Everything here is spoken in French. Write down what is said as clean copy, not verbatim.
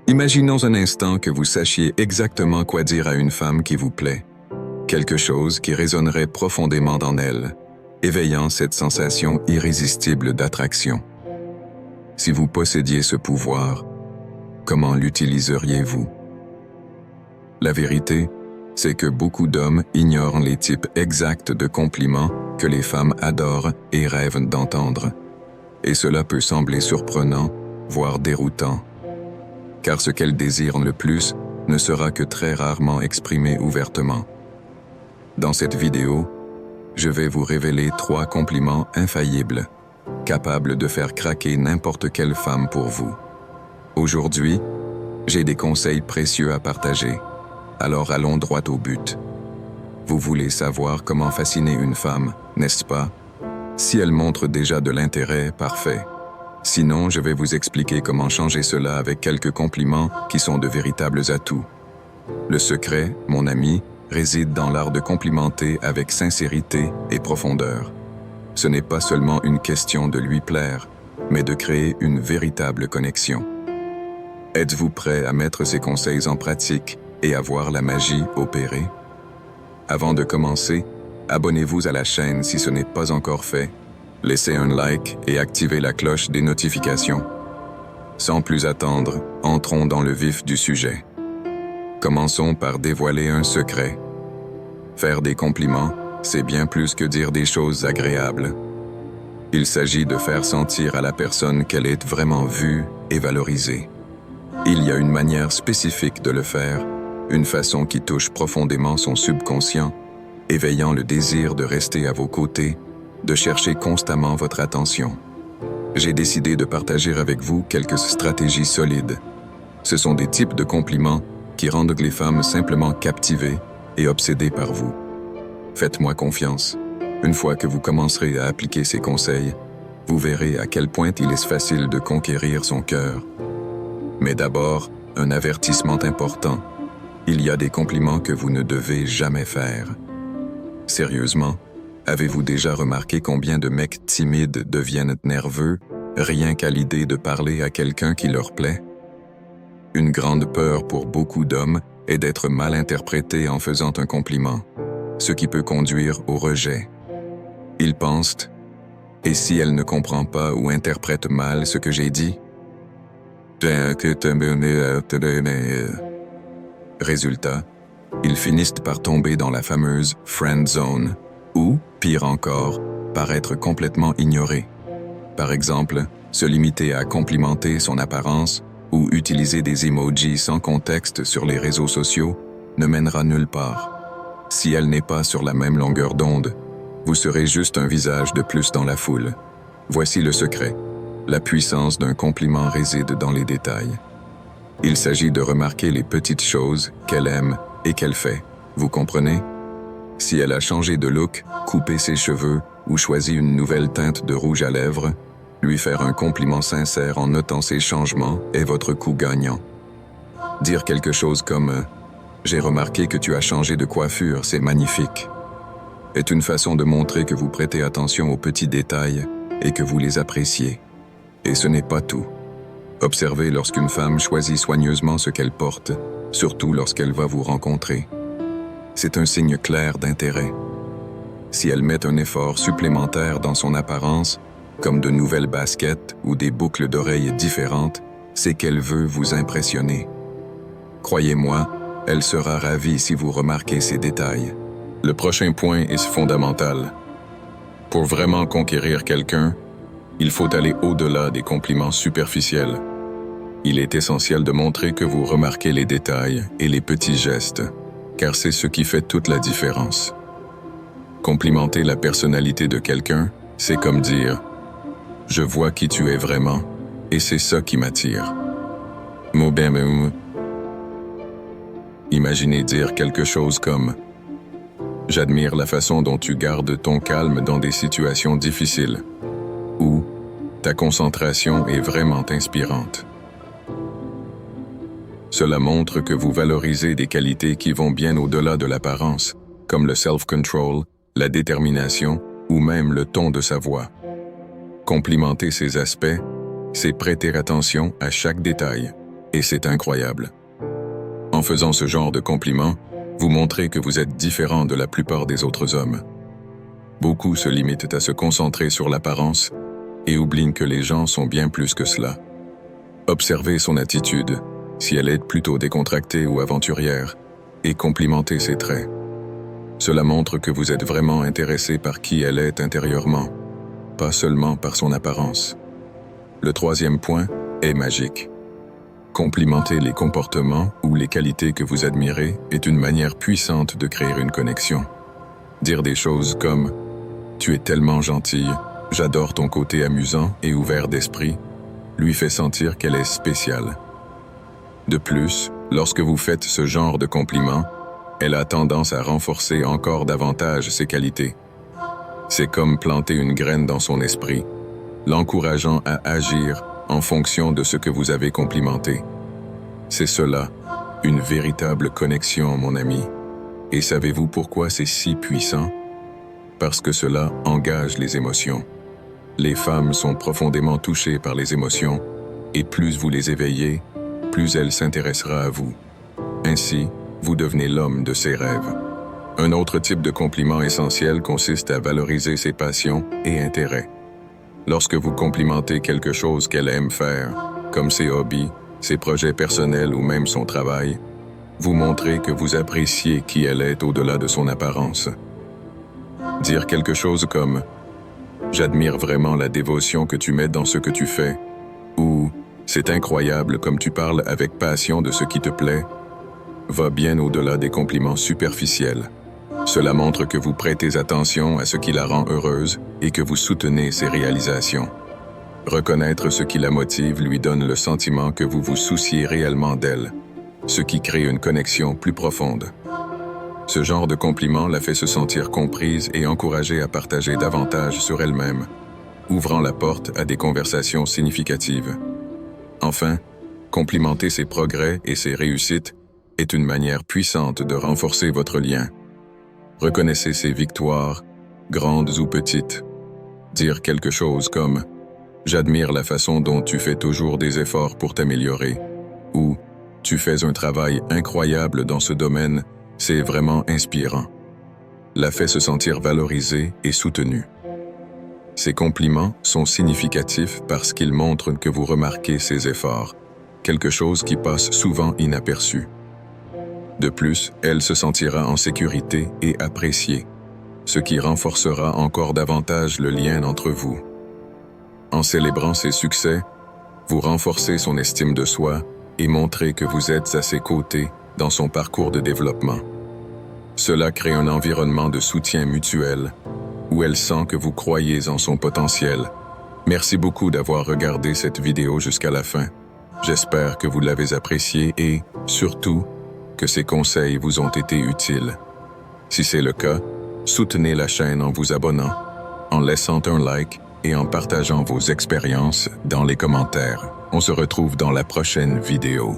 Imaginons un instant que vous sachiez exactement quoi dire à une femme qui vous plaît, quelque chose qui résonnerait profondément dans elle, éveillant cette sensation irrésistible d'attraction. Si vous possédiez ce pouvoir, comment l'utiliseriez-vous? La vérité, c'est que beaucoup d'hommes ignorent les types exacts de compliments que les femmes adorent et rêvent d'entendre. Et cela peut sembler surprenant, voire déroutant, car ce qu'elles désirent le plus ne sera que très rarement exprimé ouvertement. Dans cette vidéo, je vais vous révéler 3 compliments infaillibles, capables de faire craquer n'importe quelle femme pour vous. Aujourd'hui, j'ai des conseils précieux à partager, alors allons droit au but. Vous voulez savoir comment fasciner une femme, n'est-ce pas? Si elle montre déjà de l'intérêt, parfait. Sinon, je vais vous expliquer comment changer cela avec quelques compliments qui sont de véritables atouts. Le secret, mon ami, réside dans l'art de complimenter avec sincérité et profondeur. Ce n'est pas seulement une question de lui plaire, mais de créer une véritable connexion. Êtes-vous prêt à mettre ces conseils en pratique et à voir la magie opérer? Avant de commencer, abonnez-vous à la chaîne si ce n'est pas encore fait, laissez un like et activez la cloche des notifications. Sans plus attendre, entrons dans le vif du sujet. Commençons par dévoiler un secret. Faire des compliments, c'est bien plus que dire des choses agréables. Il s'agit de faire sentir à la personne qu'elle est vraiment vue et valorisée. Il y a une manière spécifique de le faire, une façon qui touche profondément son subconscient, éveillant le désir de rester à vos côtés, de chercher constamment votre attention. J'ai décidé de partager avec vous quelques stratégies solides. Ce sont des types de compliments qui rendent les femmes simplement captivées et obsédées par vous. Faites-moi confiance. Une fois que vous commencerez à appliquer ces conseils, vous verrez à quel point il est facile de conquérir son cœur. Mais d'abord, un avertissement important. Il y a des compliments que vous ne devez jamais faire. Sérieusement, avez-vous déjà remarqué combien de mecs timides deviennent nerveux rien qu'à l'idée de parler à quelqu'un qui leur plaît? Une grande peur pour beaucoup d'hommes est d'être mal interprété en faisant un compliment, ce qui peut conduire au rejet. Ils pensent « Et si elle ne comprend pas ou interprète mal ce que j'ai dit? » Résultat, ils finissent par tomber dans la fameuse « friend zone » ou, pire encore, par être complètement ignorés. Par exemple, se limiter à complimenter son apparence ou utiliser des emojis sans contexte sur les réseaux sociaux ne mènera nulle part. Si elle n'est pas sur la même longueur d'onde, vous serez juste un visage de plus dans la foule. Voici le secret. La puissance d'un compliment réside dans les détails. Il s'agit de remarquer les petites choses qu'elle aime et qu'elle fait. Vous comprenez? Si elle a changé de look, coupé ses cheveux ou choisi une nouvelle teinte de rouge à lèvres, lui faire un compliment sincère en notant ces changements est votre coup gagnant. Dire quelque chose comme « J'ai remarqué que tu as changé de coiffure, c'est magnifique » est une façon de montrer que vous prêtez attention aux petits détails et que vous les appréciez. Et ce n'est pas tout. Observez lorsqu'une femme choisit soigneusement ce qu'elle porte, surtout lorsqu'elle va vous rencontrer. C'est un signe clair d'intérêt. Si elle met un effort supplémentaire dans son apparence, comme de nouvelles baskets ou des boucles d'oreilles différentes, c'est qu'elle veut vous impressionner. Croyez-moi, elle sera ravie si vous remarquez ces détails. Le prochain point est fondamental. Pour vraiment conquérir quelqu'un, il faut aller au-delà des compliments superficiels. Il est essentiel de montrer que vous remarquez les détails et les petits gestes, car c'est ce qui fait toute la différence. Complimenter la personnalité de quelqu'un, c'est comme dire « Je vois qui tu es vraiment, et c'est ça qui m'attire ». Imaginez dire quelque chose comme « J'admire la façon dont tu gardes ton calme dans des situations difficiles » ou « Ta concentration est vraiment inspirante ». Cela montre que vous valorisez des qualités qui vont bien au-delà de l'apparence, comme le self-control, la détermination ou même le ton de sa voix. Complimenter ces aspects, c'est prêter attention à chaque détail. Et c'est incroyable. En faisant ce genre de compliments, vous montrez que vous êtes différent de la plupart des autres hommes. Beaucoup se limitent à se concentrer sur l'apparence et oublient que les gens sont bien plus que cela. Observez son attitude, si elle est plutôt décontractée ou aventurière, et complimentez ses traits. Cela montre que vous êtes vraiment intéressé par qui elle est intérieurement, pas seulement par son apparence. Le troisième point est magique. Complimenter les comportements ou les qualités que vous admirez est une manière puissante de créer une connexion. Dire des choses comme « Tu es tellement gentille, j'adore ton côté amusant et ouvert d'esprit » lui fait sentir qu'elle est spéciale. De plus, lorsque vous faites ce genre de compliments, elle a tendance à renforcer encore davantage ses qualités. C'est comme planter une graine dans son esprit, l'encourageant à agir en fonction de ce que vous avez complimenté. C'est cela, une véritable connexion, mon ami. Et savez-vous pourquoi c'est si puissant? Parce que cela engage les émotions. Les femmes sont profondément touchées par les émotions, et plus vous les éveillez, plus elle s'intéressera à vous. Ainsi, vous devenez l'homme de ses rêves. Un autre type de compliment essentiel consiste à valoriser ses passions et intérêts. Lorsque vous complimentez quelque chose qu'elle aime faire, comme ses hobbies, ses projets personnels ou même son travail, vous montrez que vous appréciez qui elle est au-delà de son apparence. Dire quelque chose comme « J'admire vraiment la dévotion que tu mets dans ce que tu fais » ou « C'est incroyable comme tu parles avec passion de ce qui te plaît » va bien au-delà des compliments superficiels. Cela montre que vous prêtez attention à ce qui la rend heureuse et que vous soutenez ses réalisations. Reconnaître ce qui la motive lui donne le sentiment que vous vous souciez réellement d'elle, ce qui crée une connexion plus profonde. Ce genre de compliment la fait se sentir comprise et encouragée à partager davantage sur elle-même, ouvrant la porte à des conversations significatives. Enfin, complimenter ses progrès et ses réussites est une manière puissante de renforcer votre lien. Reconnaissez ses victoires, grandes ou petites. Dire quelque chose comme « J'admire la façon dont tu fais toujours des efforts pour t'améliorer » ou « Tu fais un travail incroyable dans ce domaine, c'est vraiment inspirant » la fait se sentir valorisée et soutenue. Ces compliments sont significatifs parce qu'ils montrent que vous remarquez ses efforts, quelque chose qui passe souvent inaperçu. De plus, elle se sentira en sécurité et appréciée, ce qui renforcera encore davantage le lien entre vous. En célébrant ses succès, vous renforcez son estime de soi et montrez que vous êtes à ses côtés dans son parcours de développement. Cela crée un environnement de soutien mutuel où elle sent que vous croyez en son potentiel. Merci beaucoup d'avoir regardé cette vidéo jusqu'à la fin. J'espère que vous l'avez appréciée et, surtout, que ces conseils vous ont été utiles. Si c'est le cas, soutenez la chaîne en vous abonnant, en laissant un like et en partageant vos expériences dans les commentaires. On se retrouve dans la prochaine vidéo.